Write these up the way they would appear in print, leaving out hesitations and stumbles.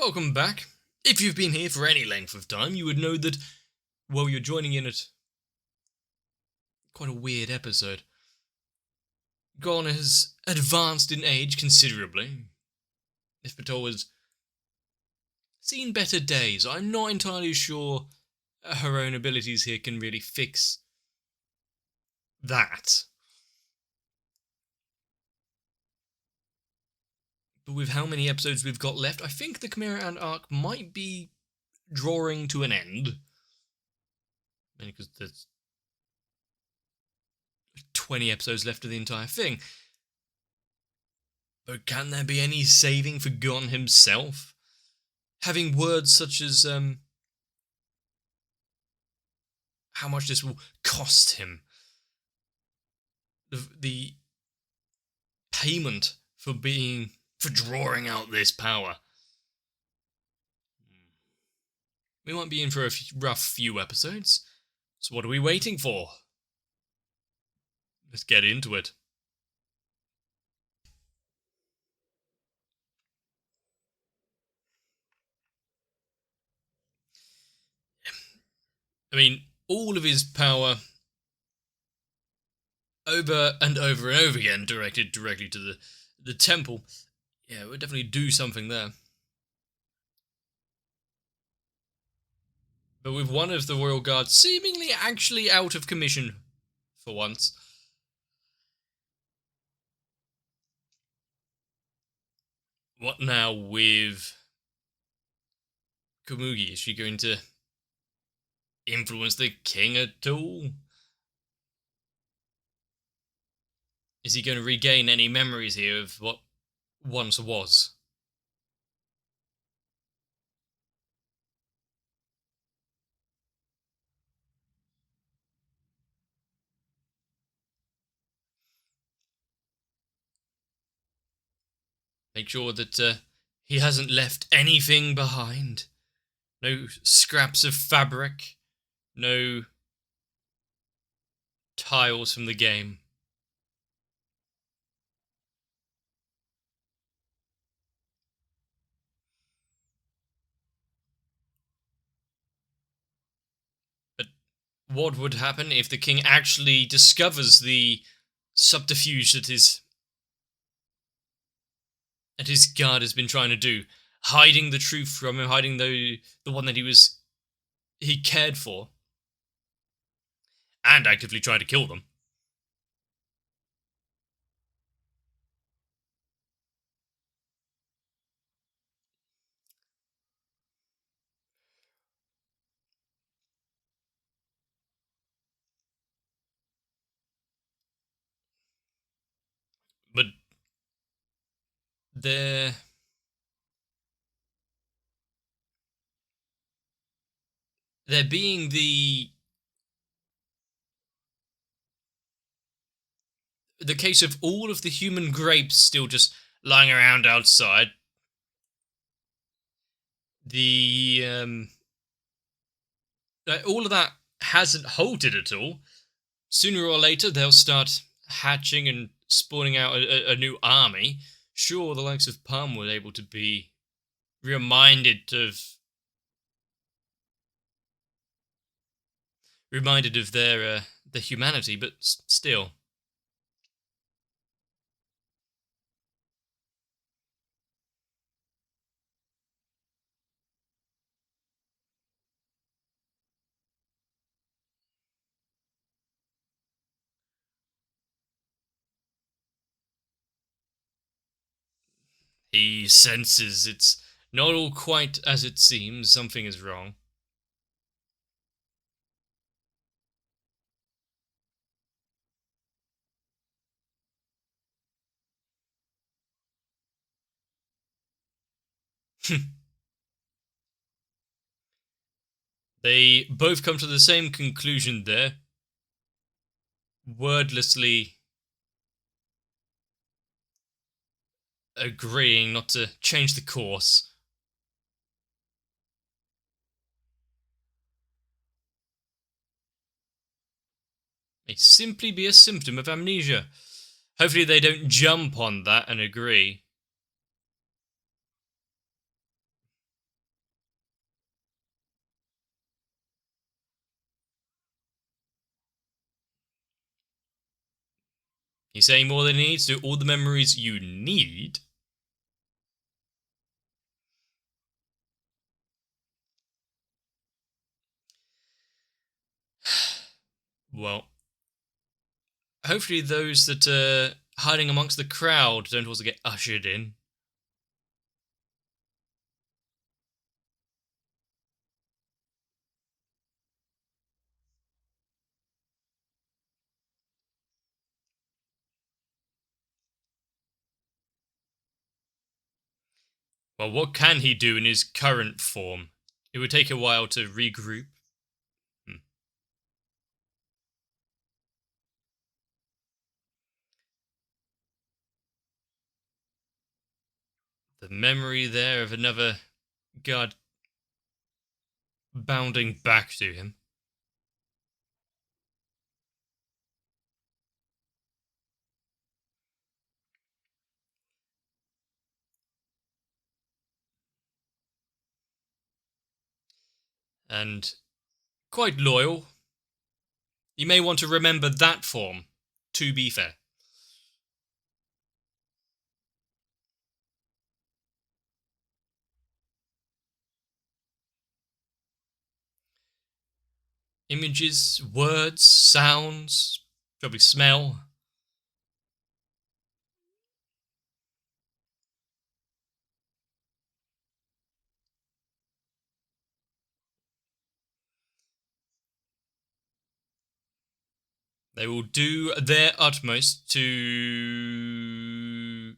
Welcome back. If you've been here for any length of time, you would know that, well, you're joining in at quite a weird episode. Gon has advanced in age considerably. If Patel has seen better days, I'm not entirely sure her own abilities here can really fix that. But with how many episodes we've got left, I think the Chimera Ant arc might be drawing to an end. Because there's 20 episodes left of the entire thing. But can there be any saving for Gon himself? Having words such as, how much this will cost him. The payment for drawing out this power. We might be in for a rough few episodes. So what are we waiting for? Let's get into it. I mean, all of his power over and over and over again directed directly to the temple. Yeah, we'll definitely do something there. But with one of the royal guards seemingly actually out of commission for once. What now with Komugi? Is she going to influence the king at all? Is he going to regain any memories here of what once was? Make sure that he hasn't left anything behind. No scraps of fabric. No tiles from the game. But what would happen if the king actually discovers the subterfuge that his guard has been trying to do, hiding the truth from him, hiding the one that he cared for, and actively trying to kill them? But there being the case of all of the human grapes still just lying around outside. All of that hasn't halted at all. Sooner or later, they'll start hatching and spawning out a new army. Sure, the likes of Palm were able to be reminded of their humanity, but still. He senses it's not all quite as it seems. Something is wrong. They both come to the same conclusion there, wordlessly agreeing not to change the course. May simply be a symptom of amnesia. Hopefully they don't jump on that and agree. He's saying more than he needs to. All the memories you need. Well, hopefully those that are hiding amongst the crowd don't also get ushered in. Well, what can he do in his current form? It would take a while to regroup. The memory there of another guard bounding back to him. And quite loyal. You may want to remember that form, to be fair. Images, words, sounds, probably smell. They will do their utmost to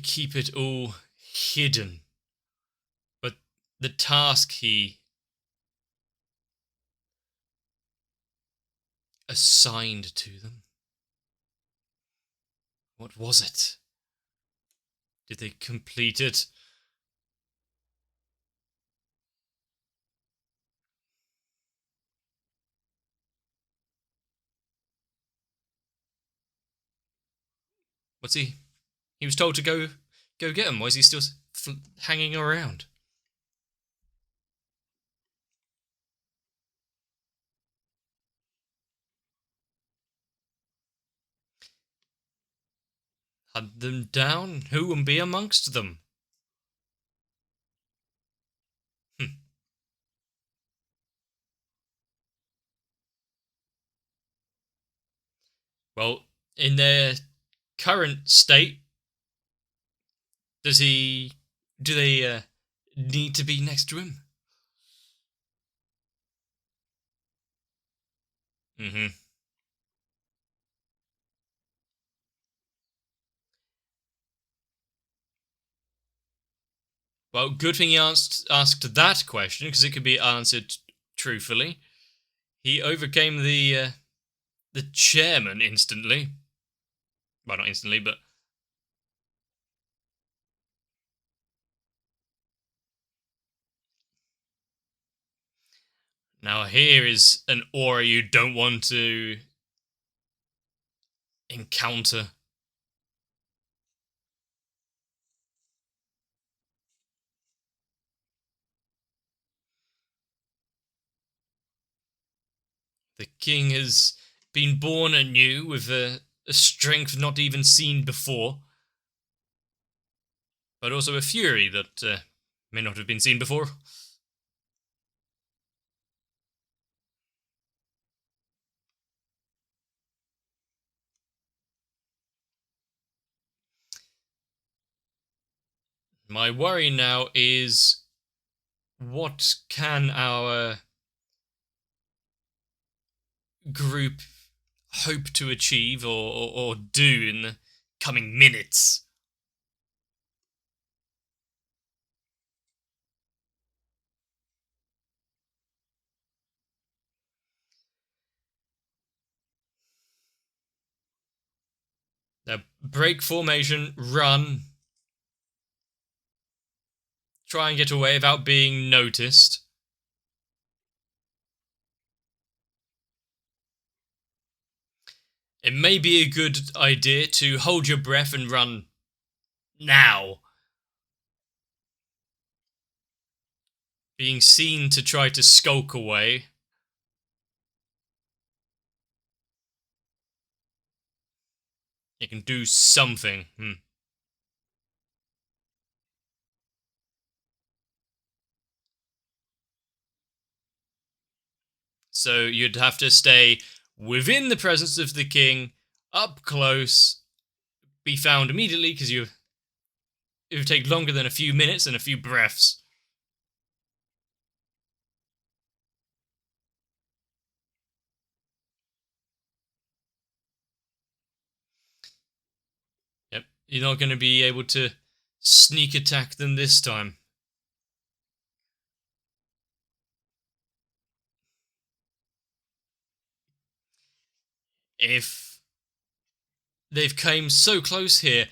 keep it all hidden. But the task he assigned to them, what was it? Did they complete it? What's he? He was told to go get him. Why is he still hanging around? Hunt them down? Who will be amongst them? Well, in their current state, do they need to be next to him? Mm-hmm. Well, good thing he asked that question, because it could be answered truthfully. He overcame the chairman instantly. Well, not instantly, but now here is an aura you don't want to encounter. The king has been born anew with a strength not even seen before, but also a fury that may not have been seen before. My worry now is, what can our group hope to achieve or do in the coming minutes? Now, break formation, run, try and get away without being noticed. It may be a good idea to hold your breath and run now. being seen to try to skulk away. It can do something. So you'd have to stay within the presence of the king, up close, be found immediately, because it would take longer than a few minutes and a few breaths. Yep, you're not going to be able to sneak attack them this time. If they've came so close here,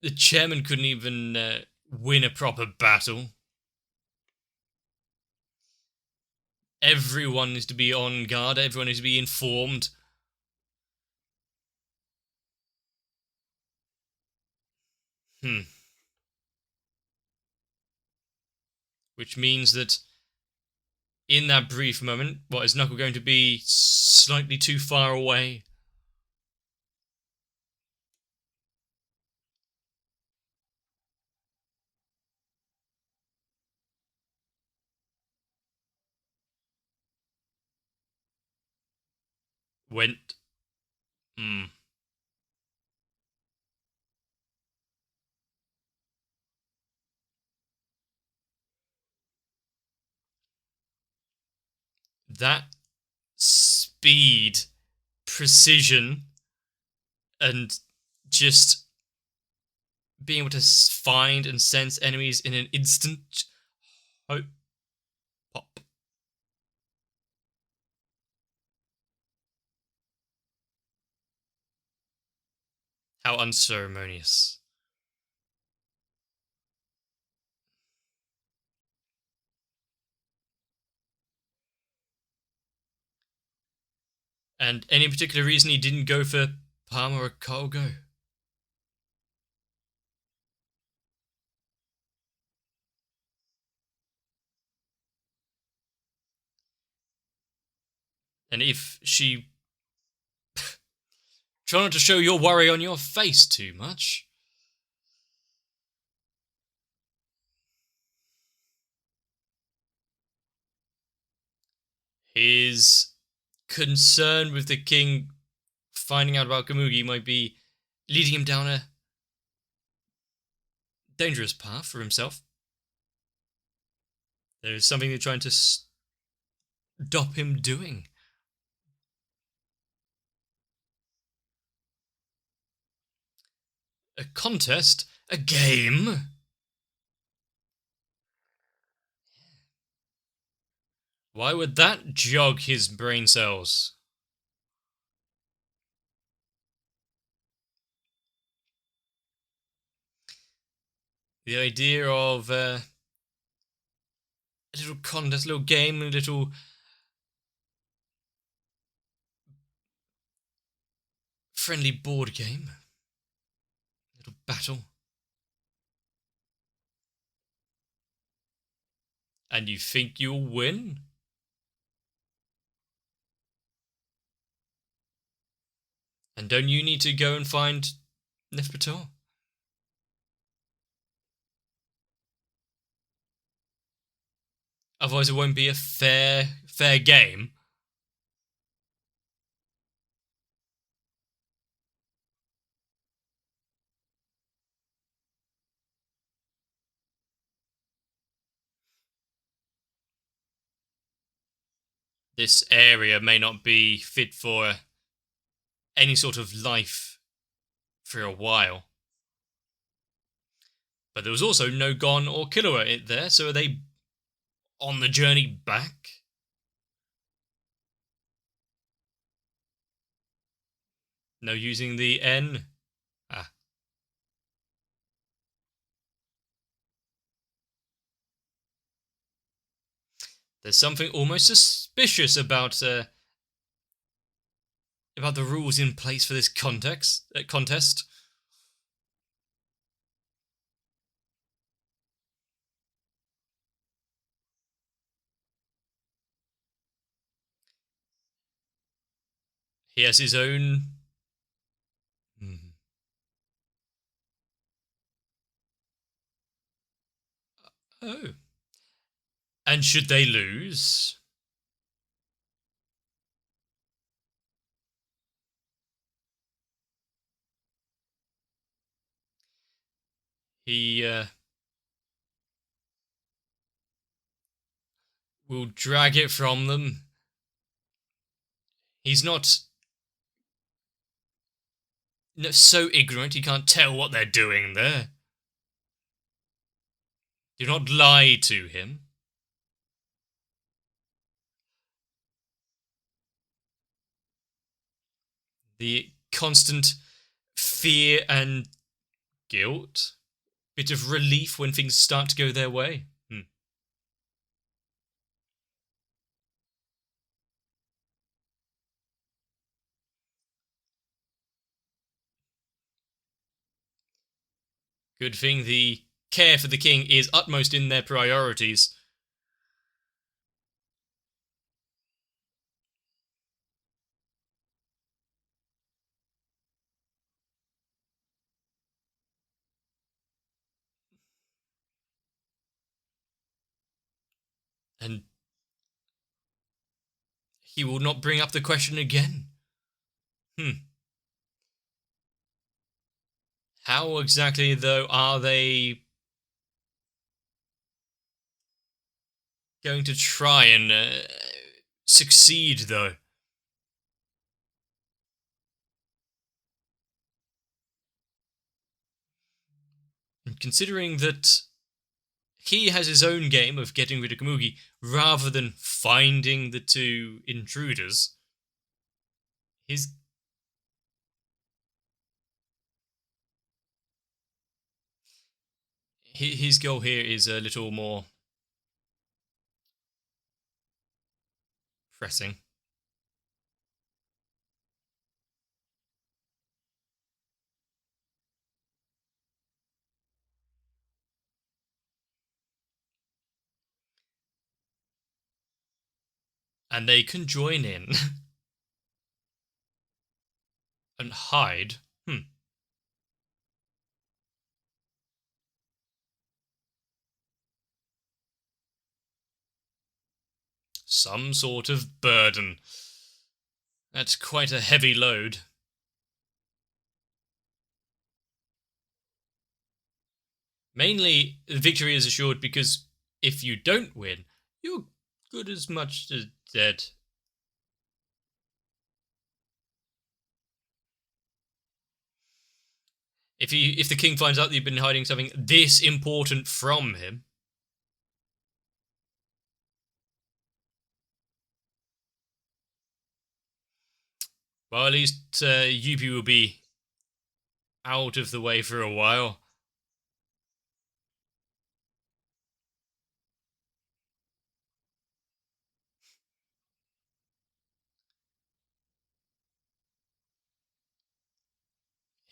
the chairman couldn't even win a proper battle. Everyone needs to be on guard. Everyone needs to be informed. Which means that in that brief moment, what, is Knuckle going to be slightly too far away? Went. That speed, precision, and just being able to find and sense enemies in an instant. Oh, pop. How unceremonious. And any particular reason he didn't go for Palm or Kogo? And if she... Try not to show your worry on your face too much. His concern with the king finding out about Gamugi might be leading him down a dangerous path for himself. There's something they're trying to stop him doing. A contest? A game? Why would that jog his brain cells? The idea of a little contest, a little game, a little friendly board game, a little battle. And you think you'll win? And don't you need to go and find Nefpator? Otherwise it won't be a fair game. This area may not be fit for any sort of life for a while. But there was also no Gon or Killua there, so are they on the journey back? No using the N? Ah. There's something almost suspicious about the rules in place for this contest. He has his own... Oh. And should they lose... he will drag it from them. He's not so ignorant he can't tell what they're doing there. Do not lie to him. The constant fear and guilt. Bit of relief when things start to go their way. Good thing the care for the king is utmost in their priorities. And he will not bring up the question again. How exactly, though, are they going to try and succeed, though? And considering that he has his own game of getting rid of Komugi rather than finding the two intruders, his goal here is a little more pressing. And they can join in and hide. Some sort of burden. That's quite a heavy load. Mainly, victory is assured because if you don't win, you're good as much as dead. If the king finds out that you've been hiding something this important from him, well, at least Yubi will be out of the way for a while.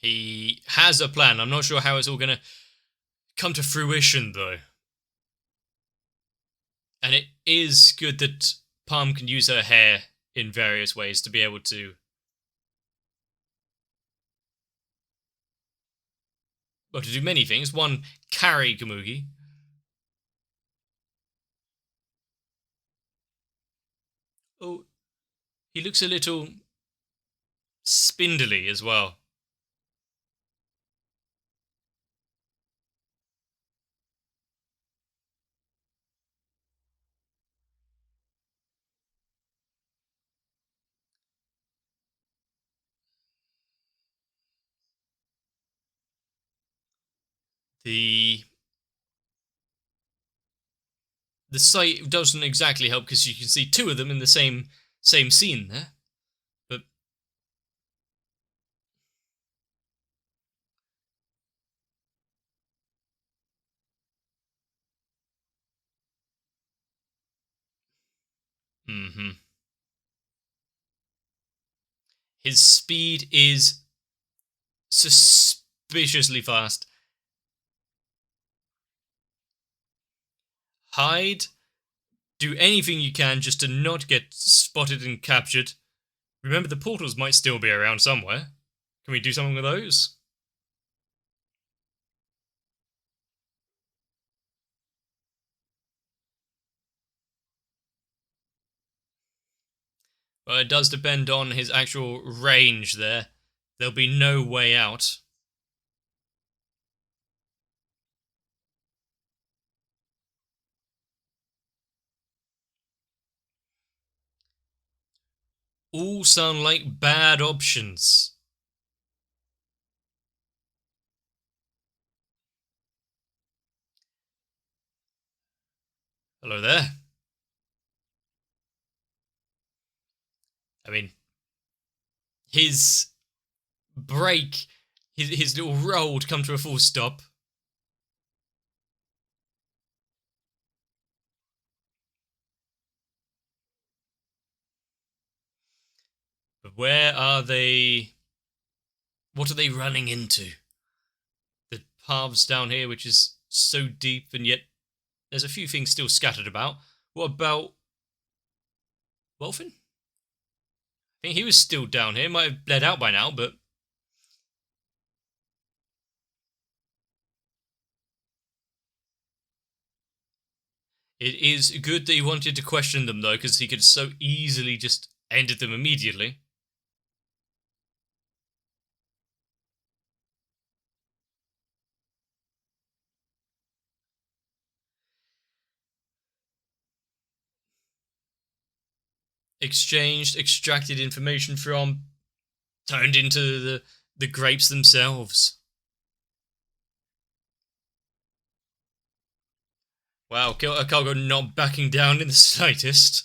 He has a plan. I'm not sure how it's all going to come to fruition, though. And it is good that Palm can use her hair in various ways to be able to... well, to do many things. One, carry Komugi. Oh, he looks a little spindly as well. The sight doesn't exactly help because you can see two of them in the same scene there. But his speed is suspiciously fast. Hide. Do anything you can just to not get spotted and captured. Remember, the portals might still be around somewhere. Can we do something with those? Well, it does depend on his actual range there. There'll be no way out. All sound like bad options. Hello there. I mean, his break, his little roll to come to a full stop. But where are they? What are they running into? The paths down here, which is so deep, and yet there's a few things still scattered about. What about Wolfen? I think he was still down here. Might have bled out by now, but it is good that he wanted to question them, though, because he could so easily just ended them immediately. Exchanged, extracted information from, turned into the grapes themselves. Wow, Cargo not backing down in the slightest.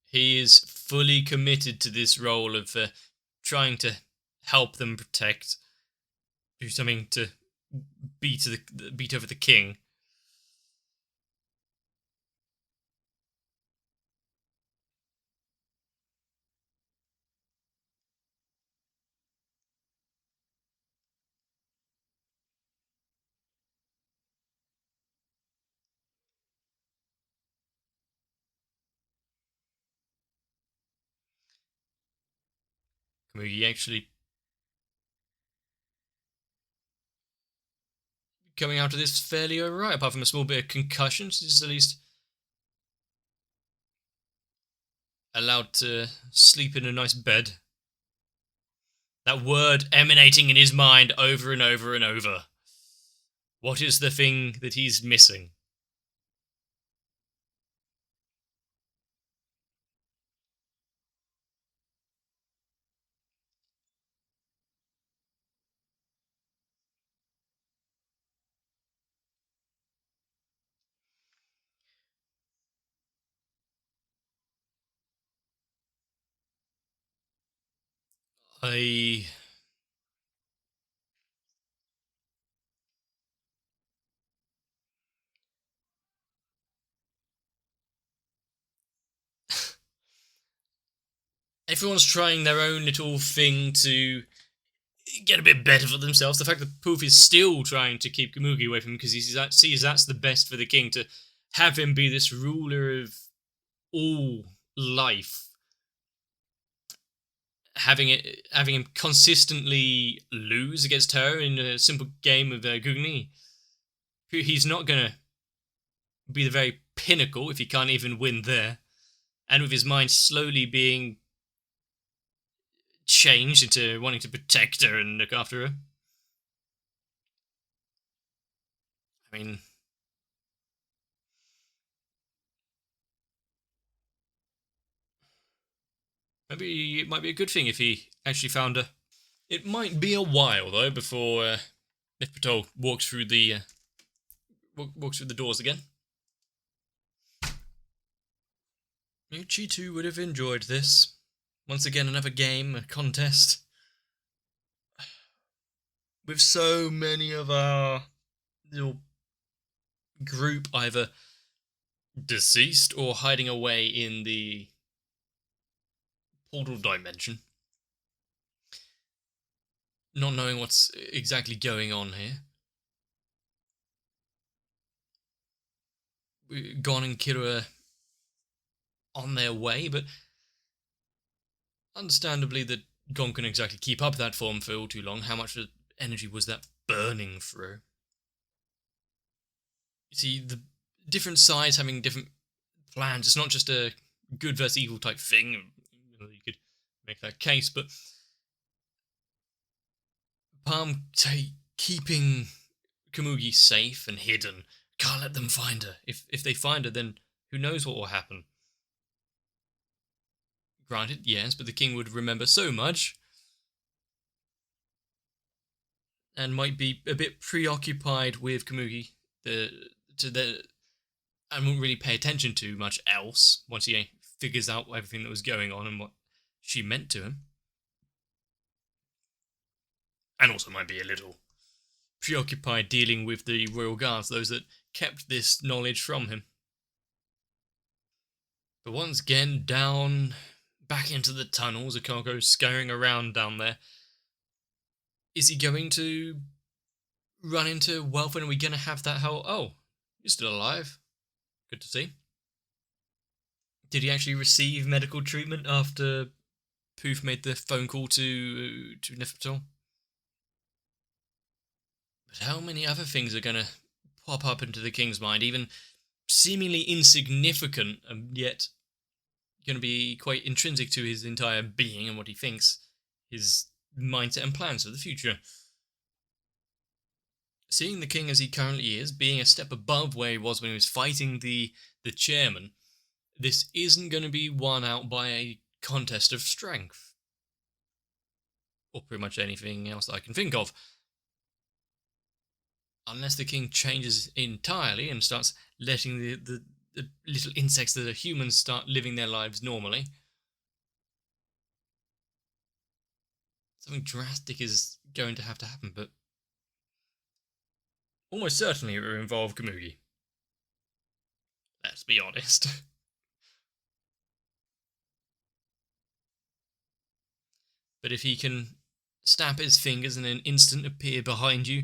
He is fully committed to this role of trying to help them protect, do something to beat over the king. Kamugi actually coming out of this fairly alright, apart from a small bit of concussions. He's at least allowed to sleep in a nice bed. That word emanating in his mind over and over and over. What is the thing that he's missing? I everyone's trying their own little thing to get a bit better for themselves. The fact that Poof is still trying to keep Kamugi away from him because he sees that's the best for the king, to have him be this ruler of all life, having him consistently lose against her in a simple game of Gugni. He's not gonna be the very pinnacle if he can't even win there, and with his mind slowly being changed into wanting to protect her and look after her. I mean, maybe it might be a good thing if he actually found her. It might be a while though before Nif Patel walks through the doors again. Uchi too would have enjoyed this. Once again, another game, a contest. With so many of our little group either deceased or hiding away in the portal dimension. Not knowing what's exactly going on here. Gon and Killua on their way, but understandably that Gon couldn't exactly keep up that form for all too long. How much energy was that burning through? You see, the different sides having different plans. It's not just a good versus evil type thing. You could make that case, but Palm keeping Komugi safe and hidden. Can't let them find her. If they find her, then who knows what will happen. Granted, yes, but the king would remember so much and might be a bit preoccupied with Komugi and won't really pay attention to much else once he figures out everything that was going on and what she meant to him. And also might be a little preoccupied dealing with the royal guards, those that kept this knowledge from him. But once again, down, back into the tunnels, Akago's scurrying around down there. Is he going to run into Welford? Are we going to have that whole, oh, you're still alive? Good to see. Did he actually receive medical treatment after Poof made the phone call to Niflheim? But how many other things are going to pop up into the king's mind, even seemingly insignificant, and yet going to be quite intrinsic to his entire being and what he thinks, his mindset and plans for the future? Seeing the king as he currently is, being a step above where he was when he was fighting the chairman, this isn't going to be won out by a contest of strength. Or pretty much anything else I can think of. Unless the king changes entirely and starts letting the little insects that are humans start living their lives normally. Something drastic is going to happen, but almost certainly it will involve Komugi. Let's be honest. But if he can snap his fingers and in an instant appear behind you,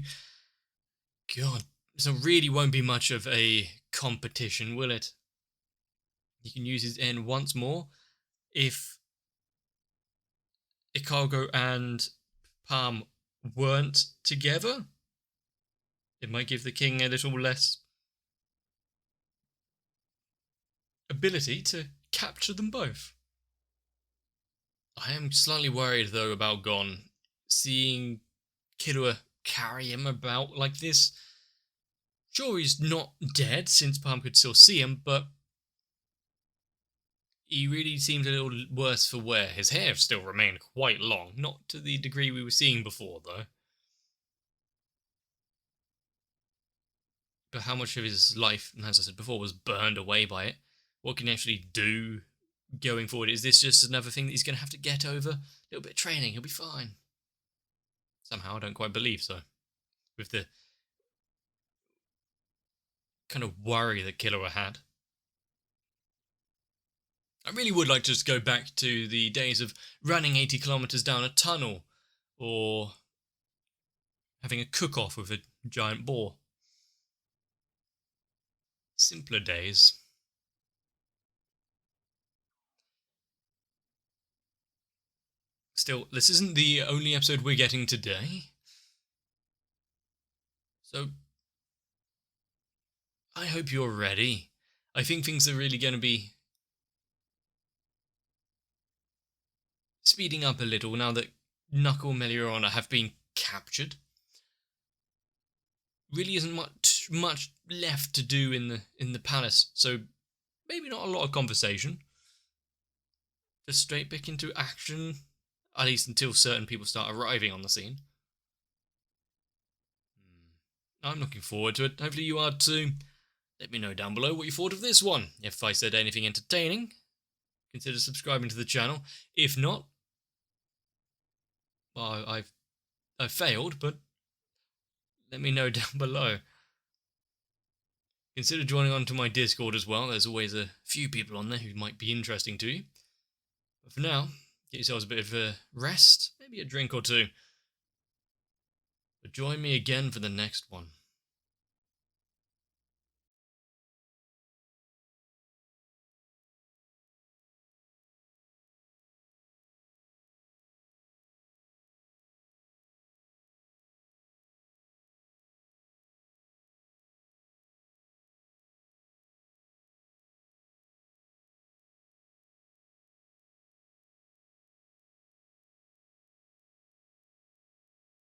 God, so really won't be much of a competition, will it? He can use his end once more. If Akago and Palm weren't together, it might give the king a little less ability to capture them both. I am slightly worried, though, about Gon. Seeing Killua carry him about like this. Sure, he's not dead, since Palm could still see him, but he really seems a little worse for wear. His hair still remained quite long, not to the degree we were seeing before, though. But how much of his life, as I said before, was burned away by it? What can he actually do going forward? Is this just another thing that he's going to have to get over? A little bit of training, he'll be fine. Somehow, I don't quite believe so. With the kind of worry that Killua had. I really would like to just go back to the days of running 80 kilometers down a tunnel, or having a cook-off with a giant boar. Simpler days. Still, this isn't the only episode we're getting today. So, I hope you're ready. I think things are really going to be speeding up a little now that Knuckle and Meliorana have been captured. Really isn't much left to do in the palace, so maybe not a lot of conversation. Just straight back into action, at least until certain people start arriving on the scene. I'm looking forward to it. Hopefully you are too. Let me know down below what you thought of this one. If I said anything entertaining, consider subscribing to the channel. If not, well, I've failed, but let me know down below. Consider joining on to my Discord as well. There's always a few people on there who might be interesting to you. But for now, get yourselves a bit of a rest, maybe a drink or two. But join me again for the next one.